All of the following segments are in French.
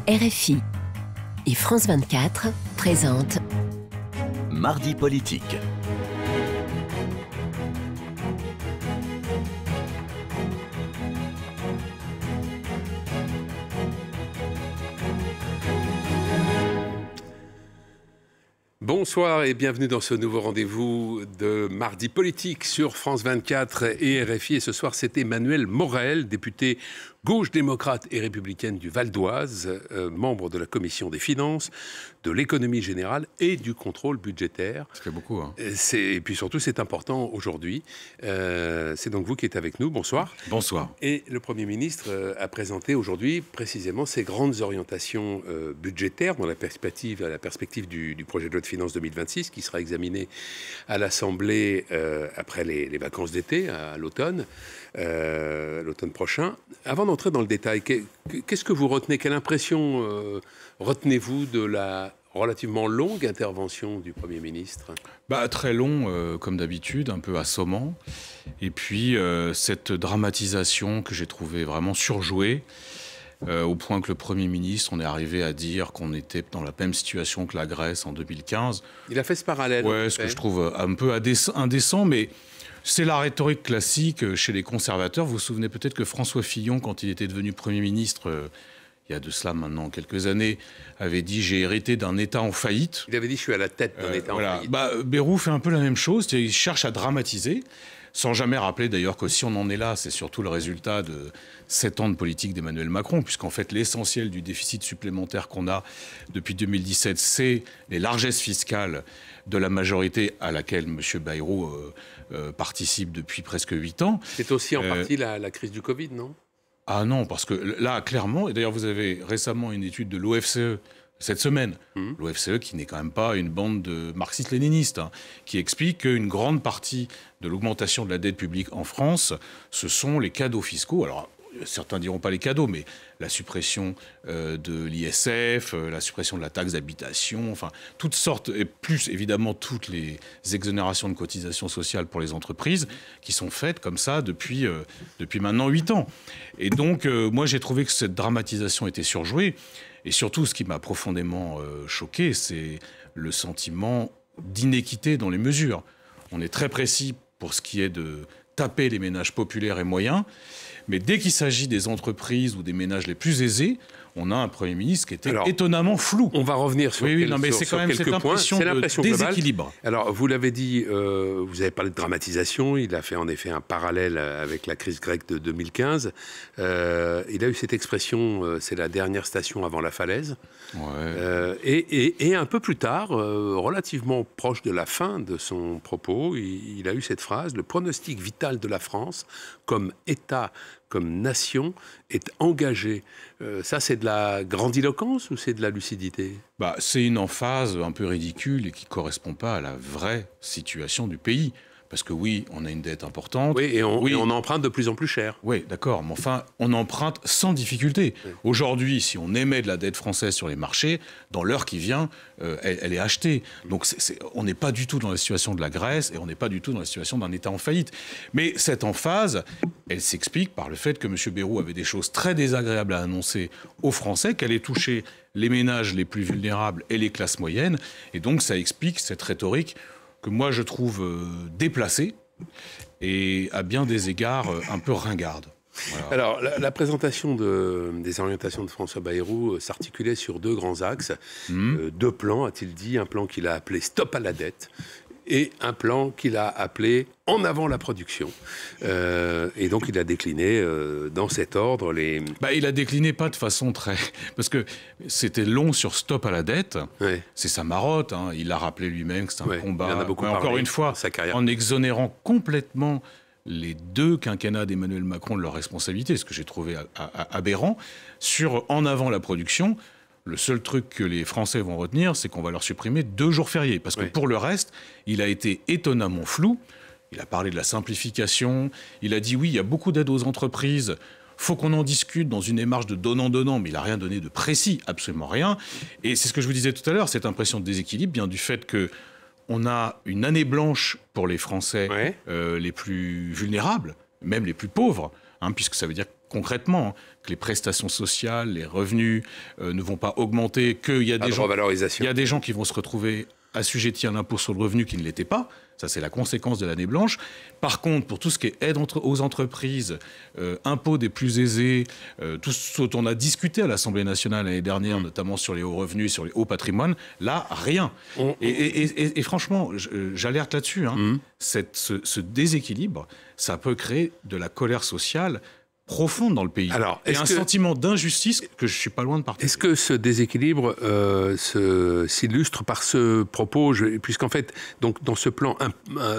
RFI et France 24 présentent Mardi politique. Bonsoir et bienvenue dans ce nouveau rendez-vous de Mardi politique sur France 24 et RFI. Et ce soir, c'est Emmanuelle Morel, députée gauche démocrate et républicaine du Val d'Oise, membre de la Commission des finances, de l'économie générale et du contrôle budgétaire. Ça fait beaucoup, hein. Et puis surtout, c'est important aujourd'hui. C'est donc vous qui êtes avec nous. Bonsoir. Bonsoir. Et le Premier ministre a présenté aujourd'hui précisément ses grandes orientations budgétaires dans la perspective du projet de loi de finances 2026 qui sera examiné à l'Assemblée après les vacances d'été, à l'automne prochain. Avant d'entrer dans le détail, qu'est-ce que vous retenez? Quelle impression retenez-vous de la relativement longue intervention du Premier ministre? Très long, comme d'habitude, un peu assommant. Et puis, cette dramatisation que j'ai trouvée vraiment surjouée, au point que le Premier ministre, on est arrivé à dire qu'on était dans la même situation que la Grèce en 2015. Il a fait ce parallèle. Ouais, ce que je trouve un peu indécent, mais c'est la rhétorique classique chez les conservateurs. Vous vous souvenez peut-être que François Fillon, quand il était devenu Premier ministre, il y a de cela maintenant quelques années, avait dit « j'ai hérité d'un État en faillite ». Il avait dit « je suis à la tête d'un État en faillite ». Bayrou fait un peu la même chose, il cherche à dramatiser, sans jamais rappeler d'ailleurs que si on en est là, c'est surtout le résultat de 7 ans de politique d'Emmanuel Macron, puisqu'en fait l'essentiel du déficit supplémentaire qu'on a depuis 2017, c'est les largesses fiscales de la majorité à laquelle M. Bayrou participe depuis presque 8 ans. C'est aussi en partie la crise du Covid, non ? Ah non, parce que là, clairement, et d'ailleurs vous avez récemment une étude de l'OFCE, cette semaine, l'OFCE qui n'est quand même pas une bande de marxistes-léninistes, qui explique qu'une grande partie de l'augmentation de la dette publique en France, ce sont les cadeaux fiscaux. Alors, certains diront pas les cadeaux, mais la suppression de l'ISF, la suppression de la taxe d'habitation, enfin, toutes sortes, et plus évidemment toutes les exonérations de cotisations sociales pour les entreprises, qui sont faites comme ça depuis maintenant 8 ans. Et donc, moi, j'ai trouvé que cette dramatisation était surjouée. Et surtout, ce qui m'a profondément choqué, c'est le sentiment d'inéquité dans les mesures. On est très précis pour ce qui est de taper les ménages populaires et moyens, mais dès qu'il s'agit des entreprises ou des ménages les plus aisés, on a un Premier ministre qui était étonnamment flou. On va revenir sur quelques points. C'est l'impression globale. Déséquilibre. Alors, vous l'avez dit, vous avez parlé de dramatisation. Il a fait en effet un parallèle avec la crise grecque de 2015. Il a eu cette expression, c'est la dernière station avant la falaise. Ouais. Et un peu plus tard, relativement proche de la fin de son propos, il a eu cette phrase: le pronostic vital de la France comme État, comme nation, est engagé. Ça, c'est de la grandiloquence ou c'est de la lucidité ? C'est une emphase un peu ridicule et qui ne correspond pas à la vraie situation du pays. Parce que oui, on a une dette importante. Oui, et on emprunte de plus en plus cher. Oui, d'accord, mais enfin, on emprunte sans difficulté. Oui. Aujourd'hui, si on émet de la dette française sur les marchés, dans l'heure qui vient, elle est achetée. Donc on n'est pas du tout dans la situation de la Grèce et on n'est pas du tout dans la situation d'un État en faillite. Mais cette emphase, elle s'explique par le fait que M. Bayrou avait des choses très désagréables à annoncer aux Français, qu'elle ait touché les ménages les plus vulnérables et les classes moyennes. Et donc ça explique cette rhétorique que moi je trouve déplacée et à bien des égards un peu ringarde. Voilà. Alors, la présentation des orientations de François Bayrou s'articulait sur 2 grands axes. 2 plans, a-t-il dit. Un plan qu'il a appelé « Stop à la dette » et un plan qu'il a appelé « En avant la production ». Et donc, il a décliné dans cet ordre les... Il a décliné pas de façon très... Parce que c'était long sur « Stop à la dette ». Ouais. C'est sa marotte. Hein. Il a rappelé lui-même que c'est un combat. Il en a beaucoup parlé, encore une fois, sa carrière. En exonérant complètement les 2 quinquennats d'Emmanuel Macron de leur responsabilité, ce que j'ai trouvé aberrant. Sur « En avant la production », le seul truc que les Français vont retenir, c'est qu'on va leur supprimer 2 jours fériés. Parce que pour le reste, il a été étonnamment flou. Il a parlé de la simplification. Il a dit oui, il y a beaucoup d'aides aux entreprises. Faut qu'on en discute dans une démarche de donnant-donnant. Mais il n'a rien donné de précis, absolument rien. Et c'est ce que je vous disais tout à l'heure, cette impression de déséquilibre vient du fait qu'on a une année blanche pour les Français les plus vulnérables, même les plus pauvres. Puisque ça veut dire concrètement que les prestations sociales, les revenus ne vont pas augmenter, qu'il y a des gens qui vont se retrouver assujettis à l'impôt sur le revenu qui ne l'étaient pas. Ça, c'est la conséquence de l'année blanche. Par contre, pour tout ce qui est aide aux entreprises, impôts des plus aisés, tout ce dont on a discuté à l'Assemblée nationale l'année dernière, notamment sur les hauts revenus, sur les hauts patrimoines, là, rien. Et franchement, j'alerte là-dessus. Ce déséquilibre, ça peut créer de la colère sociale profonde dans le pays. Alors, et un sentiment d'injustice que je ne suis pas loin de partager. Est-ce que ce déséquilibre s'illustre par ce propos, puisqu'en fait, donc, dans ce plan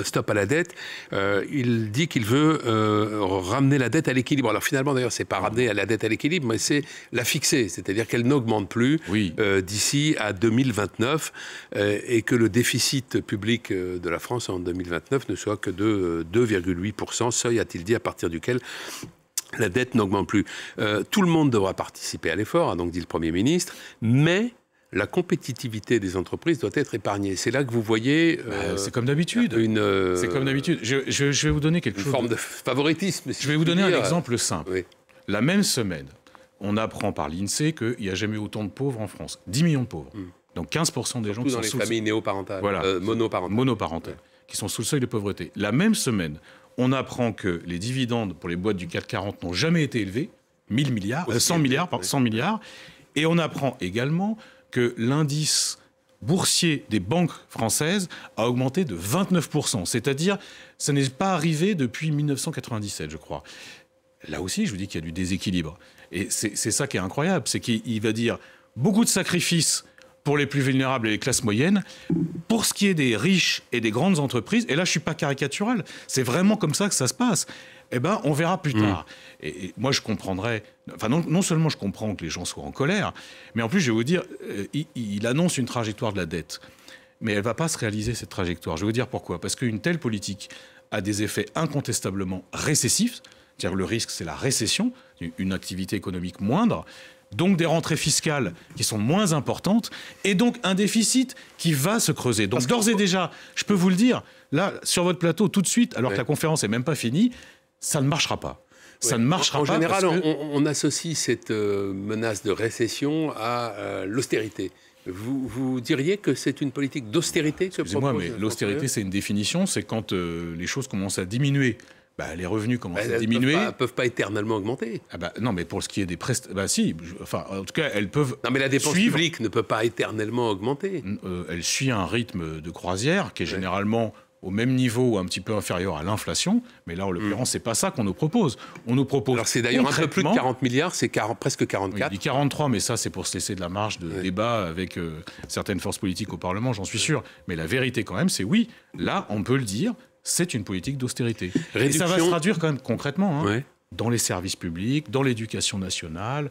Stop à la dette, il dit qu'il veut ramener la dette à l'équilibre. Alors finalement, d'ailleurs, c'est pas ramener la dette à l'équilibre, mais c'est la fixer, c'est-à-dire qu'elle n'augmente plus d'ici à 2029 et que le déficit public de la France en 2029 ne soit que de 2,8%, seuil, a-t-il dit, à partir duquel la dette n'augmente plus. Tout le monde devra participer à l'effort, a donc dit le Premier ministre, mais la compétitivité des entreprises doit être épargnée. C'est là que vous voyez... c'est comme d'habitude. C'est comme d'habitude. Je vais vous donner quelque chose... Une forme de favoritisme, si je vais vous donner un exemple simple. Oui. La même semaine, on apprend par l'INSEE qu'il n'y a jamais eu autant de pauvres en France. 10 millions de pauvres. Donc 15% des gens qui sont dans les familles néoparentales, monoparentales, qui sont sous le seuil de pauvreté. La même semaine, on apprend que les dividendes pour les boîtes du CAC 40 n'ont jamais été élevés, 100 milliards. Et on apprend également que l'indice boursier des banques françaises a augmenté de 29%. C'est-à-dire, ça n'est pas arrivé depuis 1997, je crois. Là aussi, je vous dis qu'il y a du déséquilibre. Et c'est ça qui est incroyable, c'est qu'il va dire beaucoup de sacrifices pour les plus vulnérables et les classes moyennes. Pour ce qui est des riches et des grandes entreprises, et là je ne suis pas caricatural, c'est vraiment comme ça que ça se passe, on verra plus tard. Et moi je comprendrais, non seulement je comprends que les gens soient en colère, mais en plus je vais vous dire, il annonce une trajectoire de la dette, mais elle ne va pas se réaliser cette trajectoire. Je vais vous dire pourquoi. Parce qu'une telle politique a des effets incontestablement récessifs, c'est-à-dire le risque c'est la récession, une activité économique moindre, donc des rentrées fiscales qui sont moins importantes, et donc un déficit qui va se creuser. Donc d'ores et déjà, je peux vous le dire, là, sur votre plateau, tout de suite, alors que la conférence n'est même pas finie, ça ne marchera pas. Ça ne marchera pas. En général, on associe cette menace de récession à l'austérité. Vous diriez que c'est une politique d'austérité que propose... Excusez-moi, mais l'austérité, c'est une définition, c'est quand les choses commencent à diminuer. Les revenus commencent à diminuer. Elles ne peuvent pas éternellement augmenter. Non, mais pour ce qui est des prestations... si, en tout cas, elles peuvent... Non, mais la dépense publique ne peut pas éternellement augmenter. Elle suit un rythme de croisière qui est généralement au même niveau ou un petit peu inférieur à l'inflation. Mais là, en l'occurrence, c'est pas ça qu'on nous propose. On nous propose... Alors, c'est d'ailleurs un peu plus de 40 milliards, c'est presque 44. Il dit 43, mais ça, c'est pour se laisser de la marge de débat avec certaines forces politiques au Parlement, j'en suis sûr. Mais la vérité, quand même, c'est oui, là, on peut le dire, c'est une politique d'austérité. Et ça va se traduire quand même concrètement dans les services publics, dans l'éducation nationale,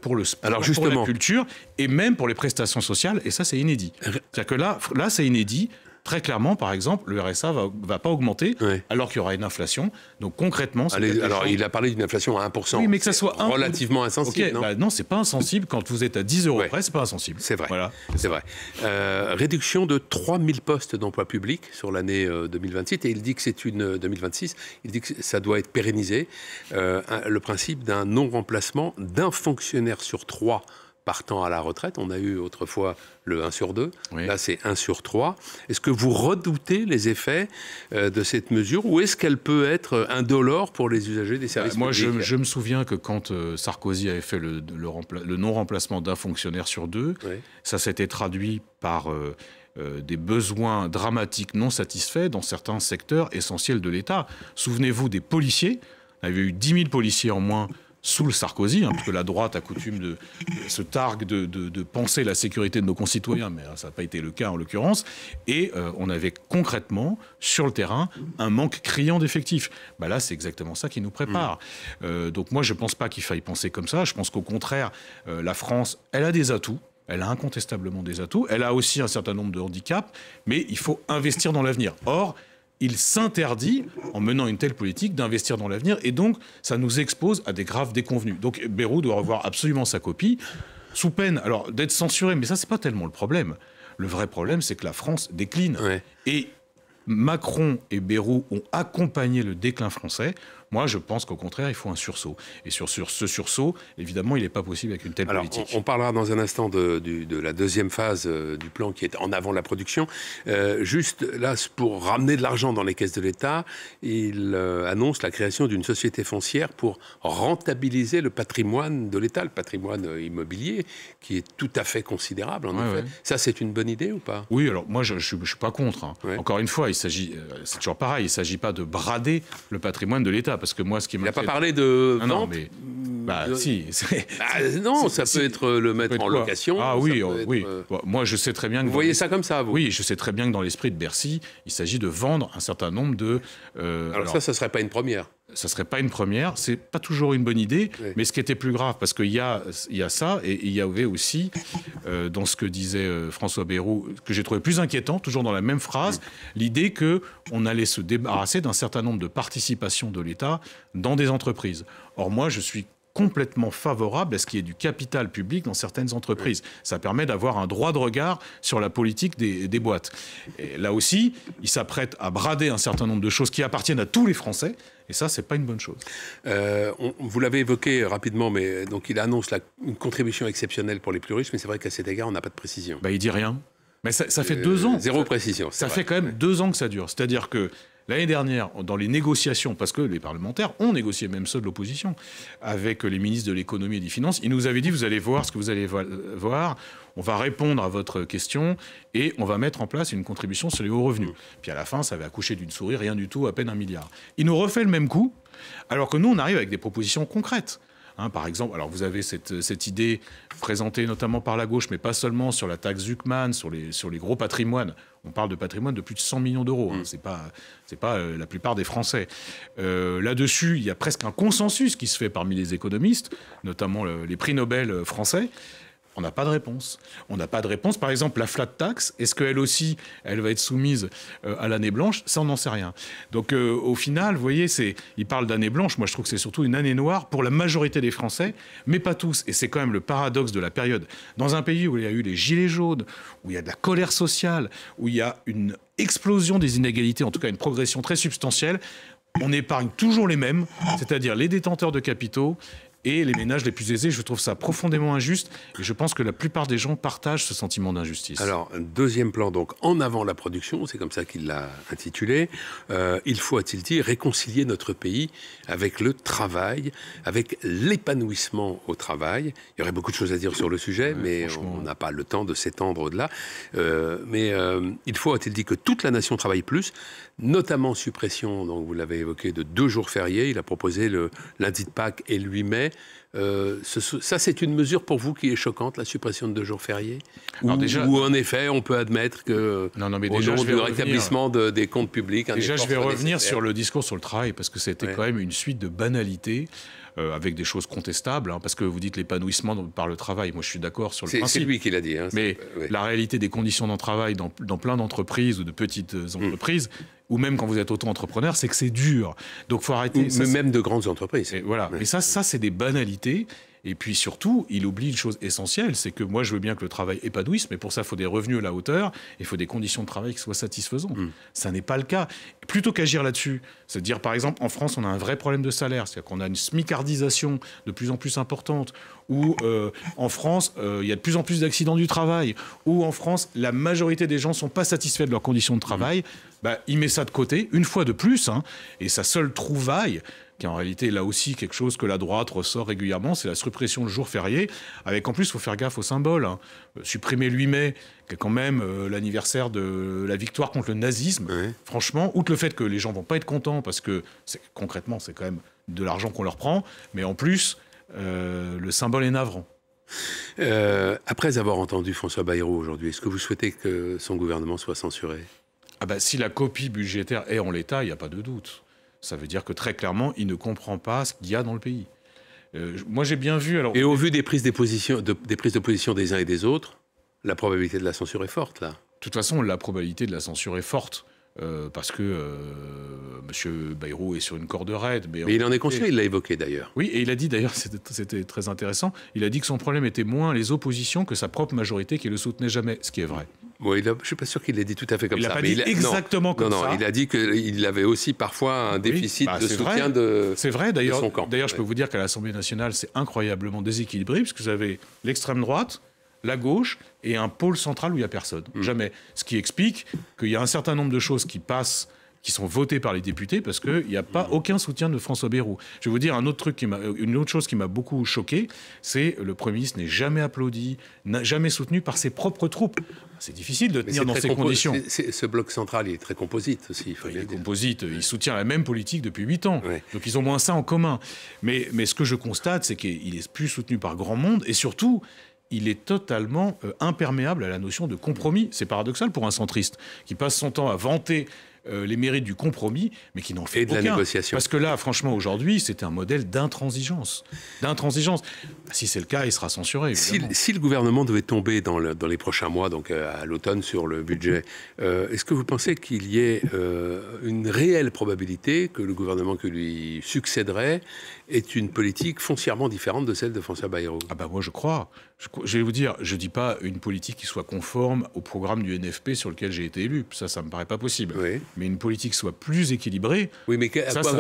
pour le sport, pour la culture, et même pour les prestations sociales. Et ça, c'est inédit. C'est-à-dire que là, c'est inédit. Très clairement, par exemple, le RSA va pas augmenter alors qu'il y aura une inflation. Donc concrètement... alors, il a parlé d'une inflation à 1%. Oui, mais que ça soit relativement insensible, non non, c'est pas insensible. Quand vous êtes à 10 € près, c'est pas insensible. C'est vrai. Voilà. C'est vrai. Réduction de 3000 postes d'emploi public sur l'année 2026. Et il dit que c'est une... 2026. Il dit que ça doit être pérennisé. Le principe d'un non-remplacement d'un fonctionnaire sur 3 partant à la retraite. On a eu autrefois le 1 sur 2. Là, c'est 1 sur 3. Est-ce que vous redoutez les effets de cette mesure ou est-ce qu'elle peut être indolore pour les usagers des services publics ? Moi, je me souviens que quand Sarkozy avait fait le non-remplacement d'un fonctionnaire sur 2, ça s'était traduit par des besoins dramatiques non satisfaits dans certains secteurs essentiels de l'État. Souvenez-vous des policiers. Il y avait eu 10 000 policiers en moins sous le Sarkozy, parce que la droite a coutume se targue de penser la sécurité de nos concitoyens, mais ça n'a pas été le cas en l'occurrence. Et on avait concrètement, sur le terrain, un manque criant d'effectifs. Là, c'est exactement ça qui nous prépare. Donc moi, je ne pense pas qu'il faille penser comme ça. Je pense qu'au contraire, la France, elle a des atouts. Elle a incontestablement des atouts. Elle a aussi un certain nombre de handicaps, mais il faut investir dans l'avenir. Or, il s'interdit, en menant une telle politique, d'investir dans l'avenir. Et donc, ça nous expose à des graves déconvenues. Donc, Bayrou doit revoir absolument sa copie, sous peine d'être censuré. Mais ça, c'est pas tellement le problème. Le vrai problème, c'est que la France décline. Et Macron et Bayrou ont accompagné le déclin français. Moi, je pense qu'au contraire, il faut un sursaut. Et sur ce sursaut, évidemment, il n'est pas possible avec une telle politique. On parlera dans un instant de la deuxième phase du plan qui est en avant la production. Juste là, pour ramener de l'argent dans les caisses de l'État, il annonce la création d'une société foncière pour rentabiliser le patrimoine de l'État, le patrimoine immobilier, qui est tout à fait considérable, en effet. Ouais. Ça, c'est une bonne idée ou pas? Oui, alors moi, je ne suis pas contre. Hein. Ouais. Encore une fois, c'est toujours pareil, il ne s'agit pas de brader le patrimoine de l'État, parce que moi, ce qui m'a... Il n'a pas parlé de vente. Non, mais... si. Non, ça peut être le mettre en location. Ah oui, oui. Moi, je sais très bien que... Vous voyez ça comme ça, vous? Oui, je sais très bien que dans l'esprit de Bercy, il s'agit de vendre un certain nombre de... Alors ça ne serait pas une première? Ça ne serait pas une première, c'est pas toujours une bonne idée, oui. Mais ce qui était plus grave, parce qu'il y a ça, et il y avait aussi, dans ce que disait François Bayrou, que j'ai trouvé plus inquiétant, toujours dans la même phrase, l'idée qu'on allait se débarrasser d'un certain nombre de participations de l'État dans des entreprises. Or, moi, je suis complètement favorable à ce qu'il y ait du capital public dans certaines entreprises. Ça permet d'avoir un droit de regard sur la politique des boîtes. Et là aussi, il s'apprête à brader un certain nombre de choses qui appartiennent à tous les Français, et ça, c'est pas une bonne chose. Vous l'avez évoqué rapidement, mais donc il annonce une contribution exceptionnelle pour les plus riches, mais c'est vrai qu'à cet égard, on n'a pas de précision. Il dit rien. Mais ça fait 2 ans. Zéro précision. Ça fait quand même 2 ans que ça dure. C'est-à-dire que l'année dernière, dans les négociations, parce que les parlementaires ont négocié, même ceux de l'opposition, avec les ministres de l'économie et des finances, ils nous avaient dit, vous allez voir ce que vous allez voir, on va répondre à votre question et on va mettre en place une contribution sur les hauts revenus. Puis à la fin, ça avait accouché d'une souris, rien du tout, à peine 1 milliard. Il nous refait le même coup, alors que nous, on arrive avec des propositions concrètes. Par exemple, alors vous avez cette idée présentée notamment par la gauche, mais pas seulement, sur la taxe Zuckman, sur les gros patrimoines. On parle de patrimoine de plus de 100 millions d'euros. C'est pas la plupart des Français. Là-dessus, il y a presque un consensus qui se fait parmi les économistes, notamment les prix Nobel français. On n'a pas de réponse. On n'a pas de réponse. Par exemple, la flat tax, est-ce qu'elle aussi, elle va être soumise à l'année blanche? Ça, on n'en sait rien. Donc, au final, vous voyez, il parle d'année blanche. Moi, je trouve que c'est surtout une année noire pour la majorité des Français, mais pas tous. Et c'est quand même le paradoxe de la période. Dans un pays où il y a eu les gilets jaunes, où il y a de la colère sociale, où il y a une explosion des inégalités, en tout cas une progression très substantielle, on épargne toujours les mêmes, c'est-à-dire les détenteurs de capitaux et les ménages les plus aisés. Je trouve ça profondément injuste et je pense que la plupart des gens partagent ce sentiment d'injustice. Alors, deuxième plan, donc, en avant la production, c'est comme ça qu'il l'a intitulé. Il faut, a-t-il dit, réconcilier notre pays avec le travail, avec l'épanouissement au travail. Il y aurait beaucoup de choses à dire sur le sujet, mais on n'a pas le temps de s'étendre au-delà. Mais il faut, a-t-il dit, que toute la nation travaille plus, notamment suppression, donc vous l'avez évoqué, de 2 jours fériés. Il a proposé le lundi de Pâques et le 8 mai. Ça, c'est une mesure pour vous qui est choquante, la suppression de 2 jours fériés? Ou en effet, on peut admettre que, au nom du rétablissement des comptes publics... Déjà, je vais revenir sur le discours sur le travail, parce que c'était quand même une suite de banalités, avec des choses contestables, parce que vous dites l'épanouissement par le travail. Moi, je suis d'accord sur le principe. C'est lui qui l'a dit. Mais la réalité des conditions de travail dans plein d'entreprises ou de petites entreprises, ou même quand vous êtes auto-entrepreneur, c'est que c'est dur. Donc, il faut arrêter. Même de grandes entreprises. Et voilà. Et ça, c'est des banalités. Et puis surtout, il oublie une chose essentielle, c'est que moi je veux bien que le travail épanouisse, mais pour ça il faut des revenus à la hauteur, il faut des conditions de travail qui soient satisfaisantes. Ça n'est pas le cas. Plutôt qu'agir là-dessus, c'est-à-dire par exemple en France on a un vrai problème de salaire, c'est-à-dire qu'on a une smicardisation de plus en plus importante, où en France il y a de plus en plus d'accidents du travail, où en France la majorité des gens ne sont pas satisfaits de leurs conditions de travail, il met ça de côté, une fois de plus, et sa seule trouvaille, qui en réalité là aussi quelque chose que la droite ressort régulièrement, c'est la suppression de jours fériés, avec en plus il faut faire gaffe aux symboles. Supprimer le 8 mai, qui est quand même l'anniversaire de la victoire contre le nazisme, franchement, outre le fait que les gens vont pas être contents, parce que concrètement c'est quand même de l'argent qu'on leur prend, mais en plus le symbole est navrant. Après avoir entendu François Bayrou aujourd'hui, est-ce que vous souhaitez que son gouvernement soit censuré? Si la copie budgétaire est en l'état, il n'y a pas de doute. Ça veut dire que très clairement, il ne comprend pas ce qu'il y a dans le pays. Moi, j'ai bien vu... Et au vu des prises de position des uns et des autres, la probabilité de la censure est forte, là. De toute façon, la probabilité de la censure est forte, parce que M. Bayrou est sur une corde raide. Mais il en est conscient, il l'a évoqué d'ailleurs. Oui, et il a dit d'ailleurs, c'était très intéressant, il a dit que son problème était moins les oppositions que sa propre majorité qui ne le soutenait jamais, ce qui est vrai. Bon, je ne suis pas sûr qu'il l'ait dit tout à fait comme ça. Il n'a pas dit exactement comme ça. Non, il a dit qu'il avait aussi parfois un déficit de soutien de son camp. D'ailleurs, je peux vous dire qu'à l'Assemblée nationale, c'est incroyablement déséquilibré, parce que vous avez l'extrême droite, la gauche et un pôle central où il n'y a personne. Jamais. Ce qui explique qu'il y a un certain nombre de choses qui passent, qui sont votées par les députés, parce qu'il n'y a pas aucun soutien de François Bayrou. Je vais vous dire une autre chose qui m'a beaucoup choqué, c'est le Premier ministre n'est jamais applaudi, n'a jamais soutenu par ses propres troupes. C'est difficile de tenir dans ces conditions. Ce bloc central, il est très composite aussi. Il est composite, il soutient la même politique depuis 8 ans. Ouais. Donc ils ont moins ça en commun. Mais ce que je constate, c'est qu'il est plus soutenu par grand monde, et surtout, il est totalement imperméable à la notion de compromis. C'est paradoxal pour un centriste qui passe son temps à vanter les mérites du compromis, mais qui n'en fait aucun. Et de la négociation. Parce que là, franchement, aujourd'hui, c'est un modèle d'intransigeance. Si c'est le cas, il sera censuré, évidemment. Si le gouvernement devait tomber dans les prochains mois, donc à l'automne, sur le budget, est-ce que vous pensez qu'il y ait une réelle probabilité que le gouvernement qui lui succéderait ait une politique foncièrement différente de celle de François Bayrou? Ah bah moi, je crois. Je vais vous dire, je ne dis pas une politique qui soit conforme au programme du NFP sur lequel j'ai été élu. Ça me paraît pas possible. Oui. Mais une politique qui soit plus équilibrée. Oui, mais quel gouvernement...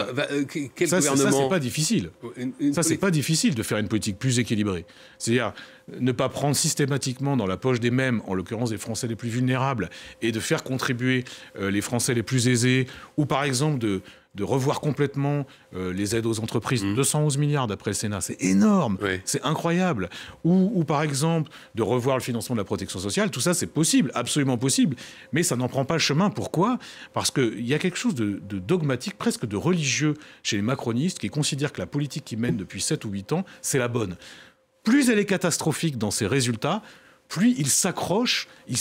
Ça, c'est pas difficile. C'est pas difficile de faire une politique plus équilibrée. C'est-à-dire ne pas prendre systématiquement dans la poche des mêmes, en l'occurrence des Français les plus vulnérables, et de faire contribuer les Français les plus aisés, ou par exemple de revoir complètement les aides aux entreprises. 211 milliards d'après le Sénat, c'est énorme, c'est incroyable. Ou par exemple, de revoir le financement de la protection sociale. Tout ça, c'est possible, absolument possible, mais ça n'en prend pas le chemin. Pourquoi ? Parce qu'il y a quelque chose de dogmatique, presque de religieux chez les macronistes, qui considèrent que la politique qu'ils mènent depuis 7 ou 8 ans, c'est la bonne. Plus elle est catastrophique dans ses résultats, plus ils s'accrochent, ils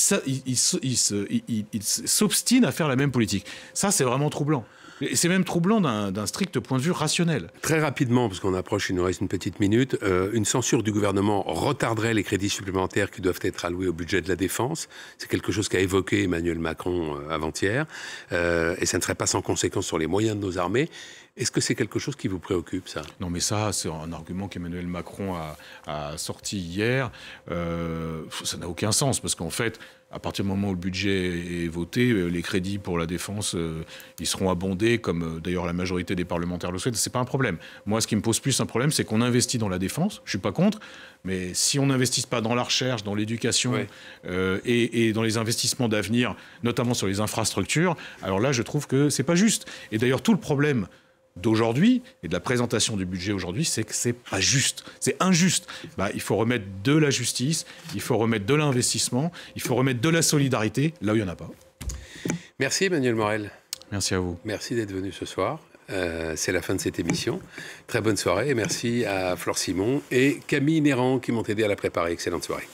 s'obstinent à faire la même politique. Ça, c'est vraiment troublant. Et c'est même troublant d'un strict point de vue rationnel. Très rapidement, parce qu'on approche, il nous reste une petite minute, une censure du gouvernement retarderait les crédits supplémentaires qui doivent être alloués au budget de la défense. C'est quelque chose qu'a évoqué Emmanuel Macron avant-hier. Et ça ne serait pas sans conséquence sur les moyens de nos armées. Est-ce que c'est quelque chose qui vous préoccupe, ça ? Non, mais ça, c'est un argument qu'Emmanuel Macron a sorti hier. Ça n'a aucun sens, parce qu'en fait, à partir du moment où le budget est voté, les crédits pour la défense, ils seront abondés, comme d'ailleurs la majorité des parlementaires le souhaitent. C'est pas un problème. Moi, ce qui me pose plus un problème, c'est qu'on investit dans la défense. Je suis pas contre, mais si on n'investit pas dans la recherche, dans l'éducation et dans les investissements d'avenir, notamment sur les infrastructures, alors là, je trouve que c'est pas juste. Et d'ailleurs, tout le problème d'aujourd'hui et de la présentation du budget aujourd'hui, c'est que c'est pas juste, c'est injuste. Il faut remettre de la justice, il faut remettre de l'investissement, il faut remettre de la solidarité là où il n'y en a pas. Merci Emmanuel Morel. Merci à vous. Merci d'être venu ce soir. C'est la fin de cette émission. Très bonne soirée et merci à Flore Simon et Camille Néran qui m'ont aidé à la préparer. Excellente soirée.